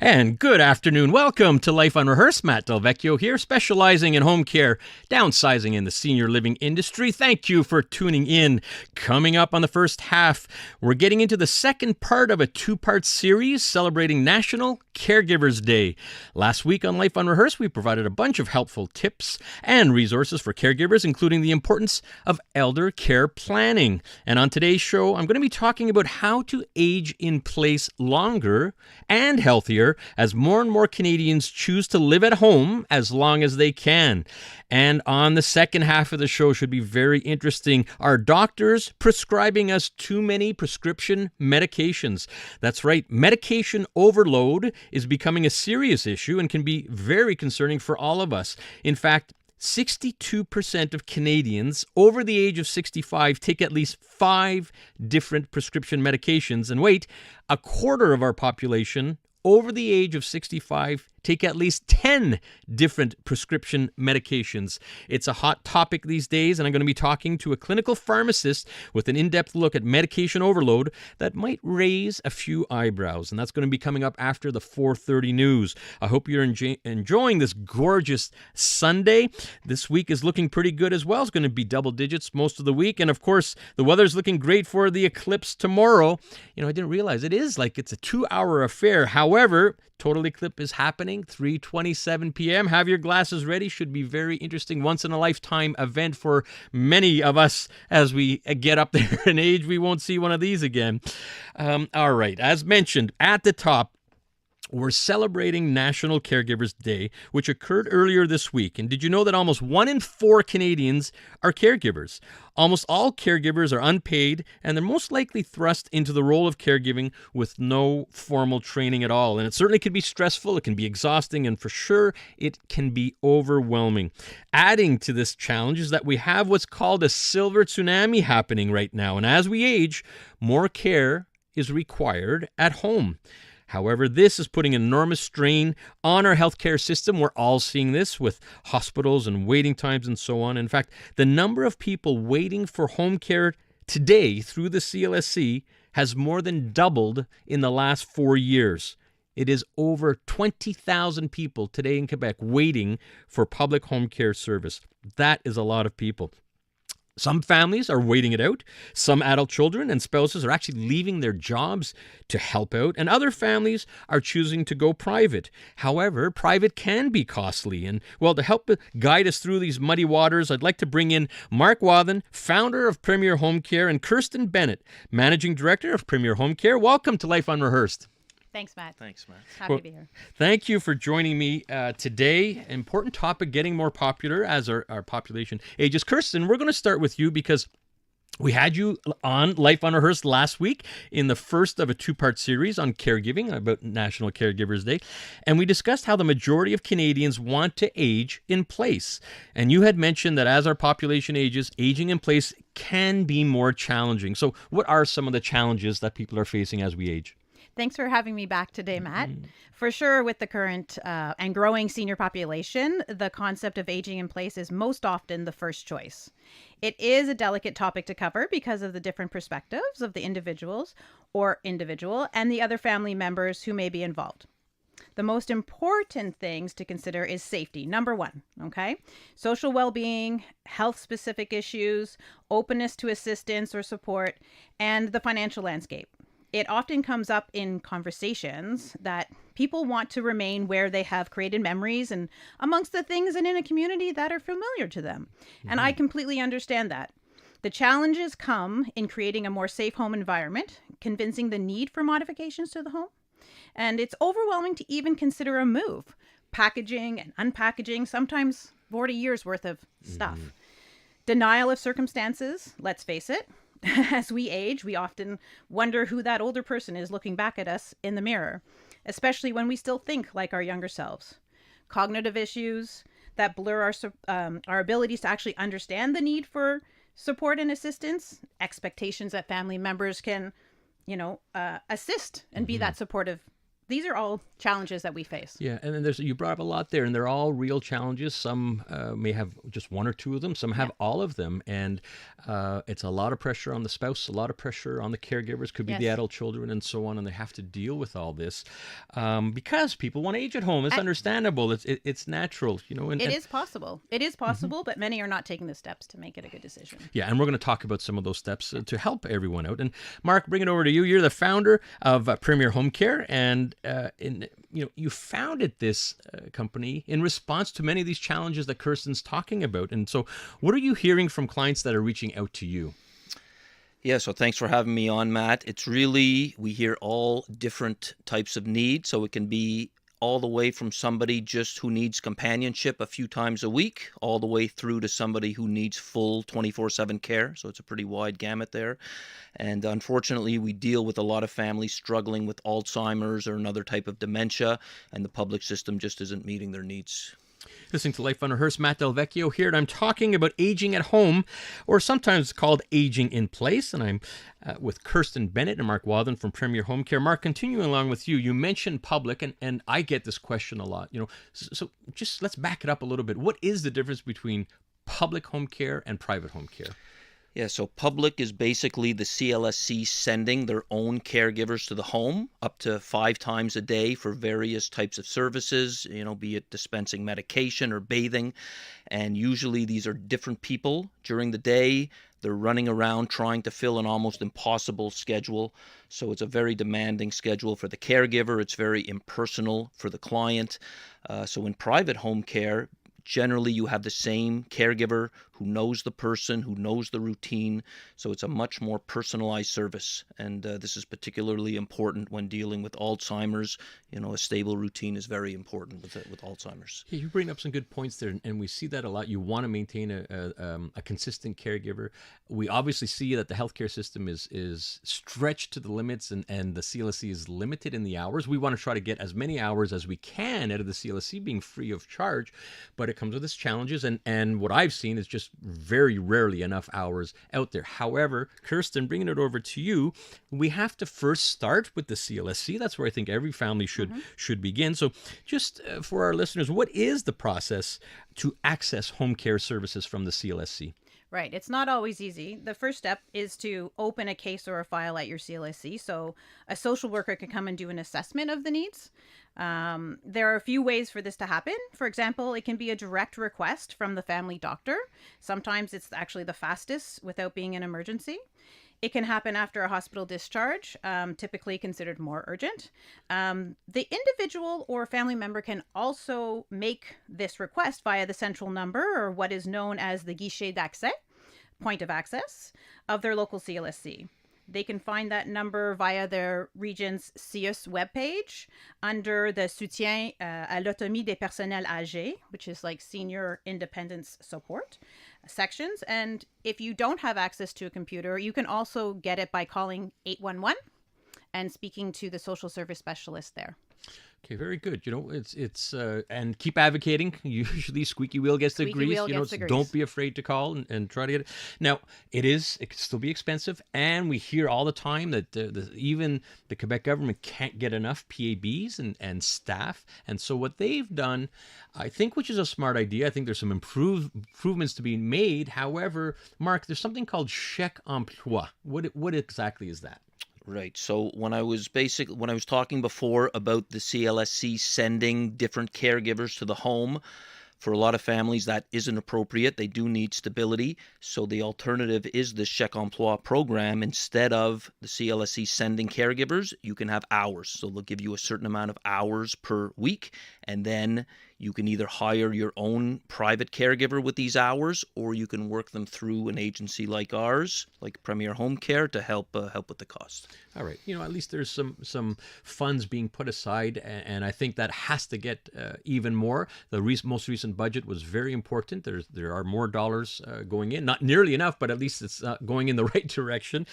And good afternoon. Welcome to Life Unrehearsed. Matt Del Vecchio here, specializing in home care, downsizing in the senior living industry. Thank you for tuning in. Coming up on the first half, we're getting into the second part of a two-part series celebrating National Caregivers Day. Last week on Life Unrehearsed, we provided a bunch of helpful tips and resources for caregivers, including the importance of elder care planning. And on today's show, I'm going to be talking about how to age in place longer and healthier as more and more Canadians choose to live at home as long as they can. And on the second half of the show should be very interesting. Are doctors prescribing us too many prescription medications? That's right. Medication overload is becoming a serious issue and can be very concerning for all of us. In fact, 62% of Canadians over the age of 65 take at least 5 different prescription medications. And wait, a quarter of our population over the age of 65 take at least 10 different prescription medications. It's a hot topic these days, and I'm going to be talking to a clinical pharmacist with an in-depth look at medication overload that might raise a few eyebrows, and that's going to be coming up after the 4:30 news. I hope you're enjoying this gorgeous Sunday. This week is looking pretty good as well. It's going to be double digits most of the week, and of course, the weather's looking great for the eclipse tomorrow. I didn't realize it's a 2-hour affair. However, total eclipse is happening 3:27 p.m. Have your glasses ready. Should be very interesting, once-in-a-lifetime event for many of us as we get up there in age. We won't see one of these again. All right. As mentioned at the top, we're celebrating National Caregivers Day, which occurred earlier this week. And did you know that almost 1 in 4 Canadians are caregivers? Almost all caregivers are unpaid, and they're most likely thrust into the role of caregiving with no formal training at all. And it certainly can be stressful, it can be exhausting, and for sure, it can be overwhelming. Adding to this challenge is that we have what's called a silver tsunami happening right now. And as we age, more care is required at home. However, this is putting an enormous strain on our healthcare system. We're all seeing this with hospitals and waiting times and so on. In fact, the number of people waiting for home care today through the CLSC has more than doubled in the last 4 years. It is over 20,000 people today in Quebec waiting for public home care service. That is a lot of people. Some families are waiting it out. Some adult children and spouses are actually leaving their jobs to help out, and other families are choosing to go private. However, private can be costly. And, to help guide us through these muddy waters, I'd like to bring in Mark Wathen, founder of Premier Home Care, and Kirstin Bennett, managing director of Premier Home Care. Welcome to Life Unrehearsed. Thanks, Matt. Happy to be here. Thank you for joining me today. Important topic, getting more popular as our population ages. Kirstin, we're going to start with you because we had you on Life Unrehearsed last week in the first of a 2-part series on caregiving about National Caregivers Day. And we discussed how the majority of Canadians want to age in place. And you had mentioned that as our population ages, aging in place can be more challenging. So what are some of the challenges that people are facing as we age? Thanks for having me back today, Matt. For sure, with the current and growing senior population, the concept of aging in place is most often the first choice. It is a delicate topic to cover because of the different perspectives of the individual and the other family members who may be involved. The most important things to consider is safety, number 1, okay? Social well-being, health-specific issues, openness to assistance or support, and the financial landscape. It often comes up in conversations that people want to remain where they have created memories and amongst the things and in a community that are familiar to them. And I completely understand that. The challenges come in creating a more safe home environment, convincing the need for modifications to the home. And it's overwhelming to even consider a move, packaging and unpackaging, sometimes 40 years worth of stuff. Denial of circumstances, let's face it. As we age, we often wonder who that older person is looking back at us in the mirror, especially when we still think like our younger selves. Cognitive issues that blur our abilities to actually understand the need for support and assistance, expectations that family members can, assist and be that supportive these are all challenges that we face. Yeah, and then you brought up a lot there, and they're all real challenges. Some may have just one or two of them. Some have all of them, and it's a lot of pressure on the spouse, a lot of pressure on the caregivers. Could be the adult children, and so on, and they have to deal with all this because people want to age at home. It's understandable. It's natural, you know. It is possible. It is possible, but many are not taking the steps to make it a good decision. Yeah, and we're going to talk about some of those steps to help everyone out. And Mark, bring it over to you. You're the founder of Premier Home Care, and you founded this company in response to many of these challenges that Kirstin's talking about. And so, what are you hearing from clients that are reaching out to you? Yeah, so thanks for having me on, Matt. It's really, we hear all different types of needs, so it can be all the way from somebody just who needs companionship a few times a week, all the way through to somebody who needs full 24/7 care. So it's a pretty wide gamut there. And unfortunately, we deal with a lot of families struggling with Alzheimer's or another type of dementia, and the public system just isn't meeting their needs. Listening to Life Unrehearsed, Matt Del Vecchio here, and I'm talking about aging at home, or sometimes called aging in place. And I'm with Kirstin Bennett and Mark Wathen from Premier Home Care. Mark, continuing along with you, you mentioned public, and I get this question a lot. So just let's back it up a little bit. What is the difference between public home care and private home care? Yeah, so public is basically the CLSC sending their own caregivers to the home up to 5 times a day for various types of services, be it dispensing medication or bathing. And usually these are different people during the day. They're running around trying to fill an almost impossible schedule. So it's a very demanding schedule for the caregiver. It's very impersonal for the client. So in private home care, generally you have the same caregiver who knows the person, who knows the routine. So it's a much more personalized service. And this is particularly important when dealing with Alzheimer's. A stable routine is very important with Alzheimer's. Yeah, you bring up some good points there, and we see that a lot. You want to maintain a consistent caregiver. We obviously see that the healthcare system is stretched to the limits, and the CLSC is limited in the hours. We want to try to get as many hours as we can out of the CLSC being free of charge, but it comes with its challenges, and what I've seen is just very rarely enough hours out there. However, Kirstin, bringing it over to you, we have to first start with the CLSC. That's where I think every family should begin. So just for our listeners, what is the process to access home care services from the CLSC? Right. It's not always easy. The first step is to open a case or a file at your CLSC. So a social worker can come and do an assessment of the needs. There are a few ways for this to happen. For example, it can be a direct request from the family doctor. Sometimes it's actually the fastest without being an emergency. It can happen after a hospital discharge, typically considered more urgent. The individual or family member can also make this request via the central number, or what is known as the guichet d'accès, point of access, of their local CLSC. They can find that number via their region's CIUS webpage under the soutien à l'autonomie des personnels âgés, which is like senior independence support sections. And if you don't have access to a computer, you can also get it by calling 811 and speaking to the social service specialist there. Okay, very good. It's and keep advocating. Usually, squeaky wheel gets the grease. Don't be afraid to call and try to get it. Now, it can still be expensive, and we hear all the time that even the Quebec government can't get enough PABs and staff. And so, what they've done, I think, which is a smart idea. I think there's some improvements to be made. However, Mark, there's something called chèque emploi. What exactly is that? Right. So when I was talking before about the CLSC sending different caregivers to the home, for a lot of families that isn't appropriate. They do need stability. So the alternative is the chèque emploi program. Instead of the CLSC sending caregivers, you can have hours. So they'll give you a certain amount of hours per week, and then you can either hire your own private caregiver with these hours, or you can work them through an agency like ours, like Premier Home Care, to help with the cost. All right. At least there's some funds being put aside, and I think that has to get even more. The most recent budget was very important. There are more dollars going in. Not nearly enough, but at least it's going in the right direction.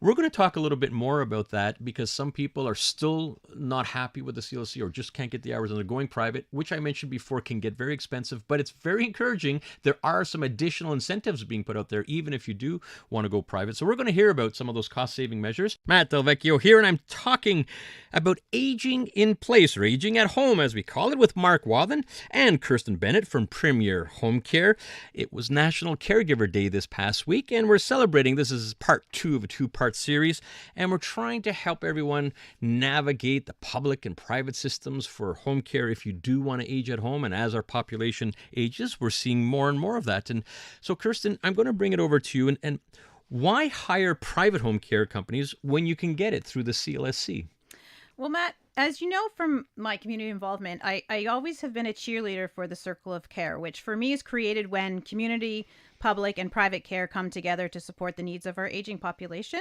We're going to talk a little bit more about that, because some people are still not happy with the CLC or just can't get the hours, and they're going private, which I mentioned before, can get very expensive, but it's very encouraging. There are some additional incentives being put out there, even if you do want to go private. So we're going to hear about some of those cost-saving measures. Matt Del Vecchio here, and I'm talking about aging in place, or aging at home, as we call it, with Mark Wathen and Kirstin Bennett from Premier Home Care. It was National Caregiver Day this past week, and we're celebrating. This is part 2 of a 2-part series, and we're trying to help everyone navigate the public and private systems for home care if you do want to age at home. And as our population ages, we're seeing more and more of that. And so, Kirstin, I'm going to bring it over to you. And why hire private home care companies when you can get it through the CLSC? Well, Matt, as you know from my community involvement, I always have been a cheerleader for the circle of care, which for me is created when community, public, and private care come together to support the needs of our aging population.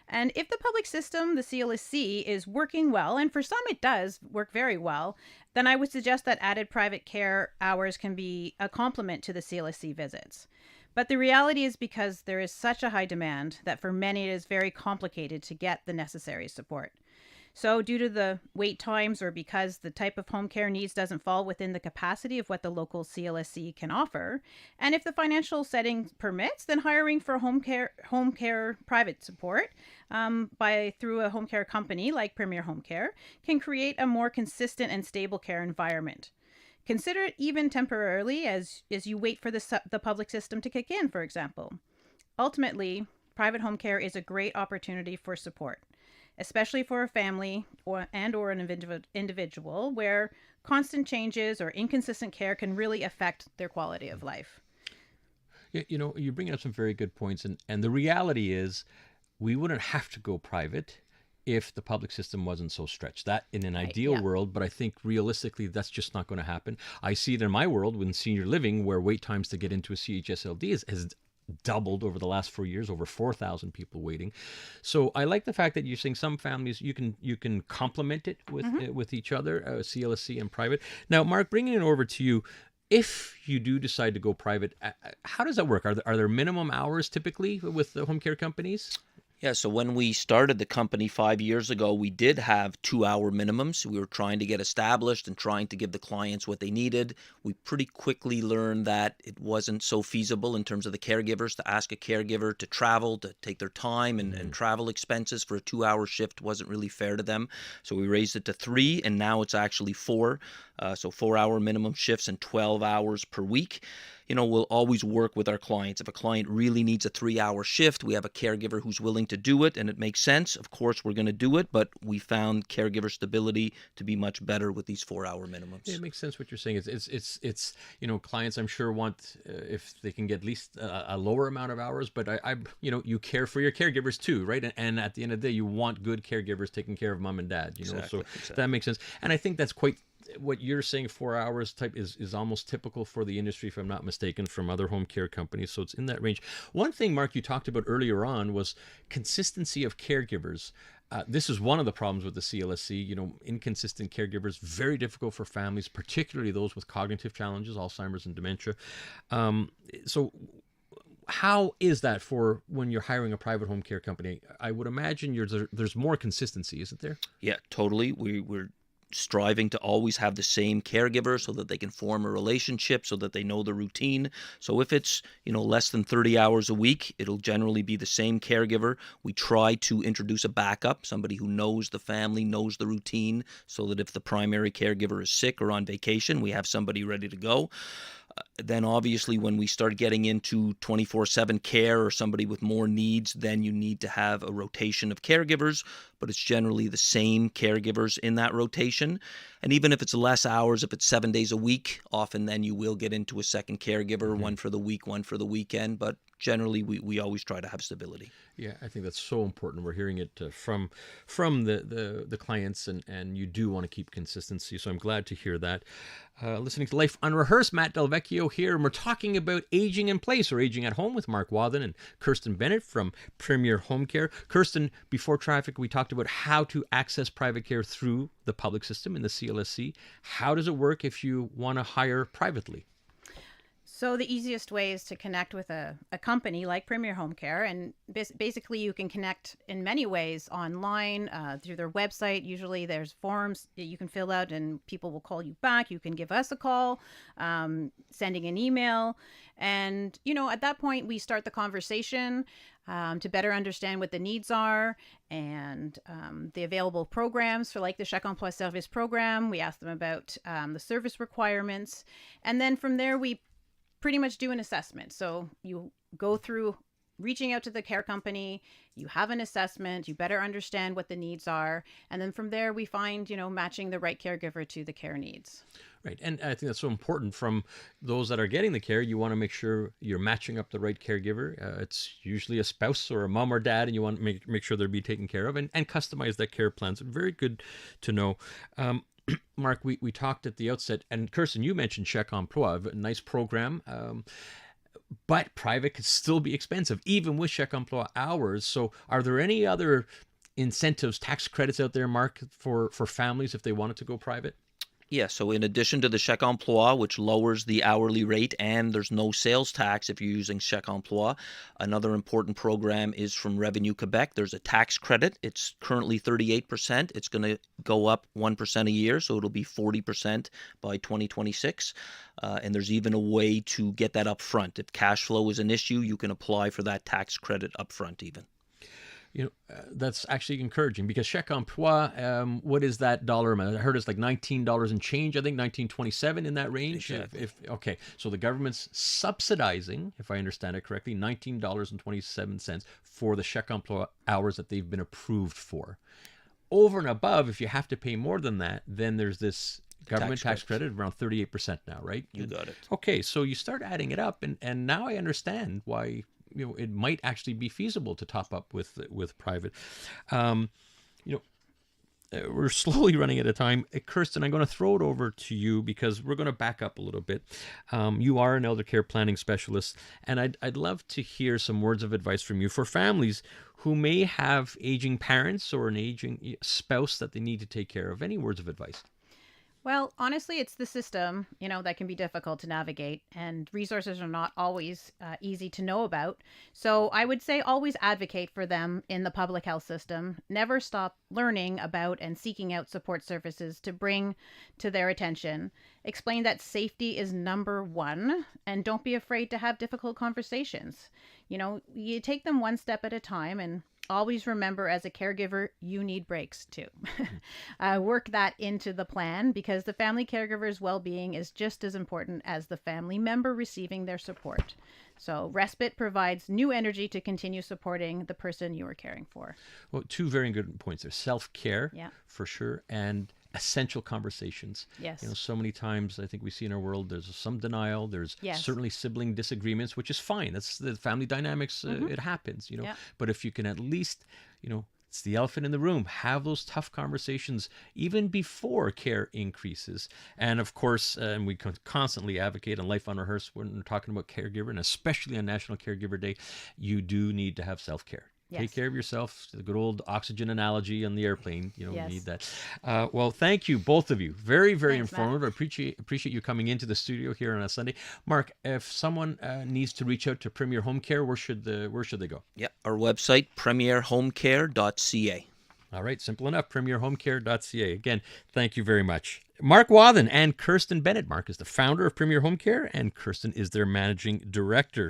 And if the public system, the CLSC, is working well, and for some it does work very well, then I would suggest that added private care hours can be a complement to the CLSC visits. But the reality is, because there is such a high demand, that for many it is very complicated to get the necessary support. So due to the wait times, or because the type of home care needs doesn't fall within the capacity of what the local CLSC can offer, and if the financial setting permits, then hiring for home care private support through a home care company like Premier Home Care can create a more consistent and stable care environment. Consider it even temporarily as you wait for the public system to kick in, for example. Ultimately, private home care is a great opportunity for support, especially for a family or an individual where constant changes or inconsistent care can really affect their quality of life. You know, you're bringing up some very good points. And the reality is we wouldn't have to go private if the public system wasn't so stretched. That in an ideal world, but I think realistically that's just not going to happen. I see it in my world with senior living, where wait times to get into a CHSLD has doubled over the last 4 years, over 4,000 people waiting. So I like the fact that you're saying some families you can complement it with each other, CLSC and private. Now, Mark, bringing it over to you, if you do decide to go private, how does that work? Are there minimum hours typically with the home care companies? Yeah, so when we started the company 5 years ago, we did have 2-hour minimums. We were trying to get established and trying to give the clients what they needed. We pretty quickly learned that it wasn't so feasible in terms of the caregivers to ask a caregiver to travel, to take their time and travel expenses for a 2-hour shift wasn't really fair to them. So we raised it to 3, and now it's actually 4. So 4-hour minimum shifts and 12 hours per week. You know, we'll always work with our clients. If a client really needs a 3-hour shift, we have a caregiver who's willing to do it and it makes sense. Of course, we're going to do it, but we found caregiver stability to be much better with these 4-hour minimums. Yeah, it makes sense what you're saying. It's you know, clients I'm sure want if they can get at least a lower amount of hours, but I you know, you care for your caregivers too, right? And at the end of the day, you want good caregivers taking care of mom and dad, you know, Exactly. That makes sense. And I think that's quite what you're saying. 4 hours type is almost typical for the industry, if I'm not mistaken, from other home care companies. So it's in that range. One thing, Mark, you talked about earlier on was consistency of caregivers. This is one of the problems with the CLSC. You know, inconsistent caregivers, very difficult for families, particularly those with cognitive challenges, Alzheimer's and dementia. So how is that for when you're hiring a private home care company? I would imagine there's more consistency, isn't there? Yeah, totally. We're striving to always have the same caregiver so that they can form a relationship, so that they know the routine. So if it's, you know, less than 30 hours a week, it'll generally be the same caregiver. We try to introduce a backup, somebody who knows the family, knows the routine, so that if the primary caregiver is sick or on vacation, we have somebody ready to go. Then obviously when we start getting into 24/7 care or somebody with more needs, then you need to have a rotation of caregivers, but it's generally the same caregivers in that rotation. And even if it's less hours, if it's 7 days a week, often then you will get into a second caregiver, one for the week, one for the weekend, but generally we always try to have stability. Yeah, I think that's so important. We're hearing it from the clients, and you do want to keep consistency. So I'm glad to hear that. Listening to Life Unrehearsed, Matt Del Vecchio here, and we're talking about aging in place or aging at home with Mark Wathen and Kirstin Bennett from Premier Home Care. Kirstin, before traffic, we talked about how to access private care through the public system in the CLSC. How does it work if you want to hire privately? So the easiest way is to connect with a company like Premier Home Care, and basically you can connect in many ways online through their website. Usually there's forms that you can fill out, and people will call you back. You can give us a call, sending an email, and at that point we start the conversation to better understand what the needs are and the available programs for like the Chèque Emploi Service program. We ask them about the service requirements, and then from there we pretty much do an assessment. So you go through reaching out to the care company, you have an assessment, you better understand what the needs are, and then from there we find, matching the right caregiver to the care needs. Right. And I think that's so important from those that are getting the care. You want to make sure you're matching up the right caregiver. It's usually a spouse or a mom or dad, and you want to make sure they're being taken care of and customize that care plan. So very good to know. Mark, we talked at the outset, and Kirstin, you mentioned Chèque Emploi, a nice program, but private could still be expensive, even with Chèque Emploi hours. So are there any other incentives, tax credits out there, Mark, for families if they wanted to go private? Yeah, so in addition to the Chèque Emploi, which lowers the hourly rate, and there's no sales tax if you're using Chèque Emploi, another important program is from Revenue Quebec. There's a tax credit. It's currently 38%. It's going to go up 1% a year, so it'll be 40% by 2026. And there's even a way to get that up front. If cash flow is an issue, you can apply for that tax credit up front even. That's actually encouraging, because Chèque Emploi, what is that dollar amount? I heard it's like $19 and change. I think $19.27 in that range. Exactly. Okay, so the government's subsidizing, if I understand it correctly, $19.27 for the Chèque Emploi hours that they've been approved for. Over and above, if you have to pay more than that, then there's this government tax credit around 38% now, right? You got it. Okay, so you start adding it up, and now I understand why it might actually be feasible to top up with private. We're slowly running out of time. Kirstin, I'm going to throw it over to you because we're going to back up a little bit. You are an elder care planning specialist, and I'd love to hear some words of advice from you for families who may have aging parents or an aging spouse that they need to take care of. Any words of advice? Well, honestly, it's the system, that can be difficult to navigate, and resources are not always easy to know about. So I would say always advocate for them in the public health system. Never stop learning about and seeking out support services to bring to their attention. Explain that safety is number one, and don't be afraid to have difficult conversations. You take them one step at a time, and always remember, as a caregiver, you need breaks too. Work that into the plan, because the family caregiver's well-being is just as important as the family member receiving their support. So respite provides new energy to continue supporting the person you are caring for. Well, two very good points there. Self-care, for sure, and essential conversations. Yes. So many times I think we see in our world there's some denial. There's certainly sibling disagreements, which is fine. That's the family dynamics. It happens, But if you can at least, it's the elephant in the room. Have those tough conversations even before care increases. And of course, and we constantly advocate on Life Unrehearsed when we're talking about caregiver, and especially on National Caregiver Day, you do need to have self-care. Yes. Take care of yourself. The good old oxygen analogy on the airplane. You need that. Well, thank you, both of you. Very, very informative. I appreciate you coming into the studio here on a Sunday. Mark, if someone needs to reach out to Premier Home Care, where should they go? Yeah, our website, premierhomecare.ca. All right, simple enough, premierhomecare.ca. Again, thank you very much. Mark Wathen and Kirstin Bennett. Mark is the founder of Premier Home Care, and Kirstin is their managing director.